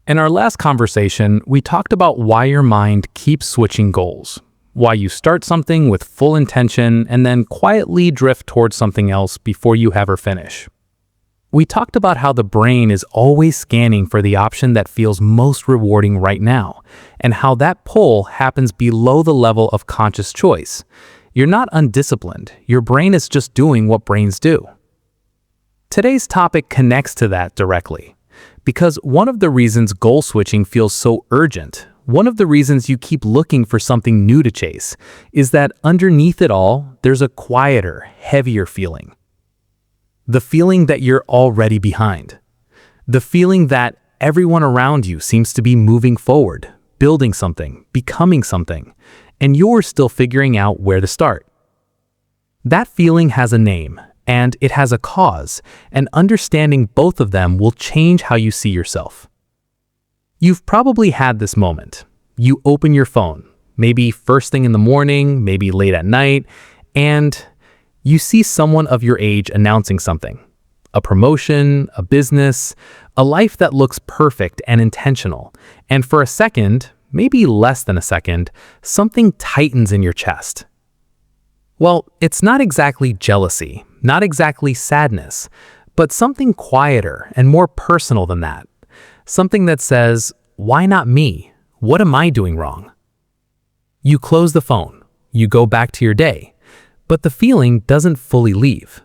In our last conversation, we talked about why your mind keeps switching goals, why you start something with full intention and then quietly drift towards something else before you ever finish. We talked about how the brain is always scanning for the option that feels most rewarding right now, and how that pull happens below the level of conscious choice. You're not undisciplined, your brain is just doing what brains do. Today's topic connects to that directly. Because one of the reasons goal switching feels so urgent, one of the reasons you keep looking for something new to chase, is that underneath it all, there's a quieter, heavier feeling. The feeling that you're already behind. The feeling that everyone around you seems to be moving forward, building something, becoming something, and you're still figuring out where to start. That feeling has a name. And it has a cause, and understanding both of them will change how you see yourself. You've probably had this moment. You open your phone, maybe first thing in the morning, maybe late at night, and you see someone of your age announcing something. A promotion, a business, a life that looks perfect and intentional. And for a second, maybe less than a second, something tightens in your chest. Well, it's not exactly jealousy, not exactly sadness, but something quieter and more personal than that. Something that says, why not me? What am I doing wrong? You close the phone, you go back to your day, but the feeling doesn't fully leave.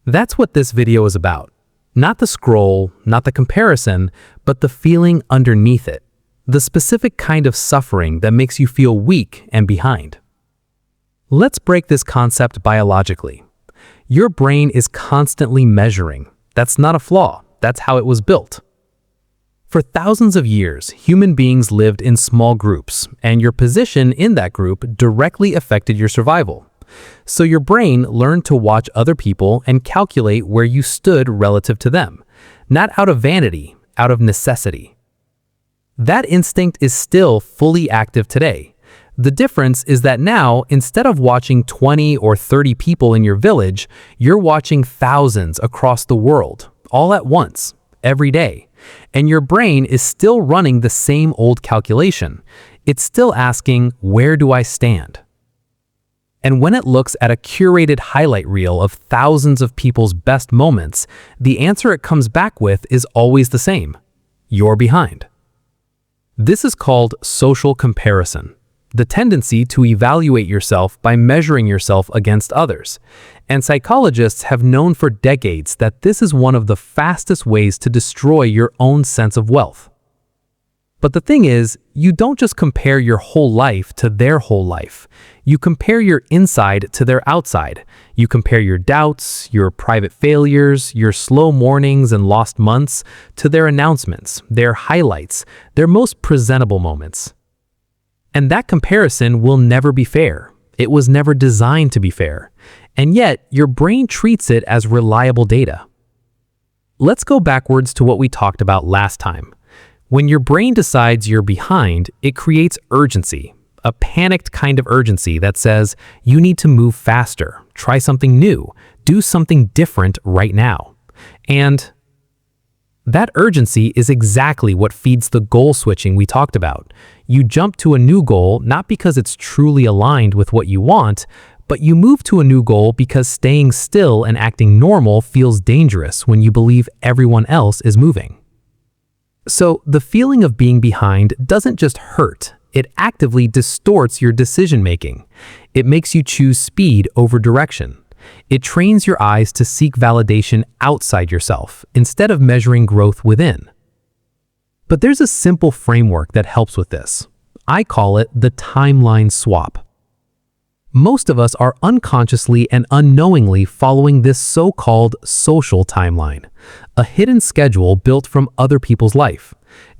That's what this video is about. Not the scroll, not the comparison, but the feeling underneath it. The specific kind of suffering that makes you feel weak and behind. Let's break this concept biologically. Your brain is constantly measuring. That's not a flaw. That's how it was built. For thousands of years, human beings lived in small groups, and your position in that group directly affected your survival. So your brain learned to watch other people and calculate where you stood relative to them, not out of vanity, out of necessity. That instinct is still fully active today. The difference is that now, instead of watching 20 or 30 people in your village, you're watching thousands across the world, all at once, every day. And your brain is still running the same old calculation. It's still asking, where do I stand? And when it looks at a curated highlight reel of thousands of people's best moments, the answer it comes back with is always the same. You're behind. This is called social comparison. The tendency to evaluate yourself by measuring yourself against others. And psychologists have known for decades that this is one of the fastest ways to destroy your own sense of wealth. But the thing is, you don't just compare your whole life to their whole life. You compare your inside to their outside. You compare your doubts, your private failures, your slow mornings and lost months to their announcements, their highlights, their most presentable moments. And that comparison will never be fair. It was never designed to be fair. And yet, your brain treats it as reliable data. Let's go backwards to what we talked about last time. When your brain decides you're behind, it creates urgency, a panicked kind of urgency that says you need to move faster, try something new, do something different right now. And that urgency is exactly what feeds the goal switching we talked about. You jump to a new goal not because it's truly aligned with what you want, but you move to a new goal because staying still and acting normal feels dangerous when you believe everyone else is moving. So the feeling of being behind doesn't just hurt, it actively distorts your decision-making. It makes you choose speed over direction. It trains your eyes to seek validation outside yourself instead of measuring growth within. But there's a simple framework that helps with this. I call it the timeline swap. Most of us are unconsciously and unknowingly following this so-called social timeline, a hidden schedule built from other people's life.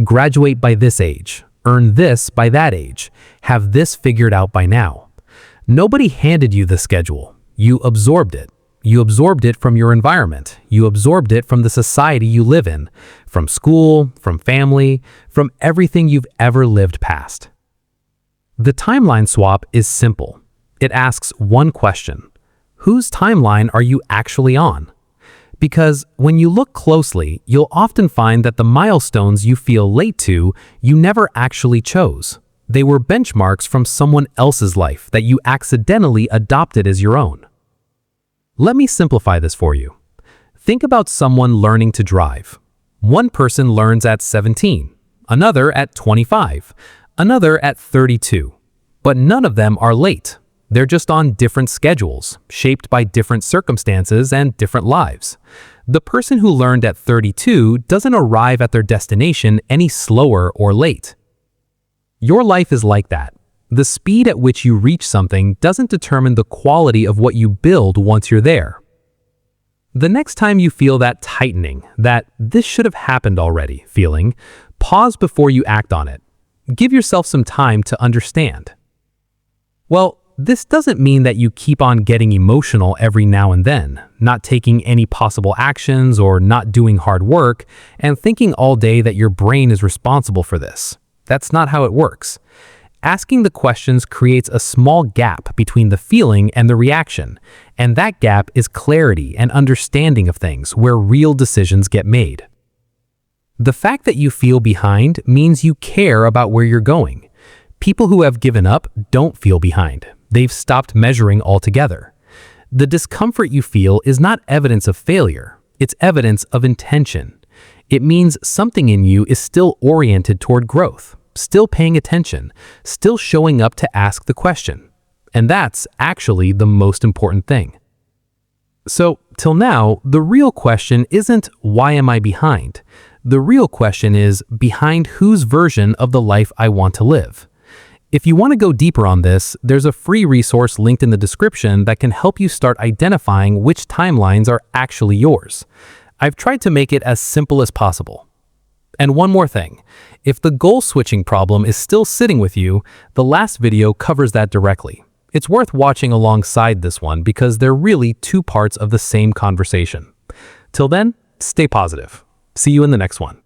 Graduate by this age, earn this by that age, have this figured out by now. Nobody handed you the schedule. You absorbed it. You absorbed it from your environment. You absorbed it from the society you live in, from school, from family, from everything you've ever lived past. The timeline swap is simple. It asks one question. Whose timeline are you actually on? Because when you look closely, you'll often find that the milestones you feel late to, you never actually chose. They were benchmarks from someone else's life that you accidentally adopted as your own. Let me simplify this for you. Think about someone learning to drive. One person learns at 17, another at 25, another at 32. But none of them are late. They're just on different schedules, shaped by different circumstances and different lives. The person who learned at 32 doesn't arrive at their destination any slower or late. Your life is like that. The speed at which you reach something doesn't determine the quality of what you build once you're there. The next time you feel that tightening, that "this should have happened already" feeling, pause before you act on it. Give yourself some time to understand. Well, this doesn't mean that you keep on getting emotional every now and then, not taking any possible actions or not doing hard work, and thinking all day that your brain is responsible for this. That's not how it works. Asking the questions creates a small gap between the feeling and the reaction, and that gap is clarity and understanding of things where real decisions get made. The fact that you feel behind means you care about where you're going. People who have given up don't feel behind. They've stopped measuring altogether. The discomfort you feel is not evidence of failure. It's evidence of intention. It means something in you is still oriented toward growth, still paying attention, still showing up to ask the question. And that's actually the most important thing. So, till now, the real question isn't "why am I behind?" The real question is behind whose version of the life I want to live. If you want to go deeper on this, there's a free resource linked in the description that can help you start identifying which timelines are actually yours. I've tried to make it as simple as possible. And one more thing, if the goal switching problem is still sitting with you, the last video covers that directly. It's worth watching alongside this one because they're really two parts of the same conversation. Till then, stay positive. See you in the next one.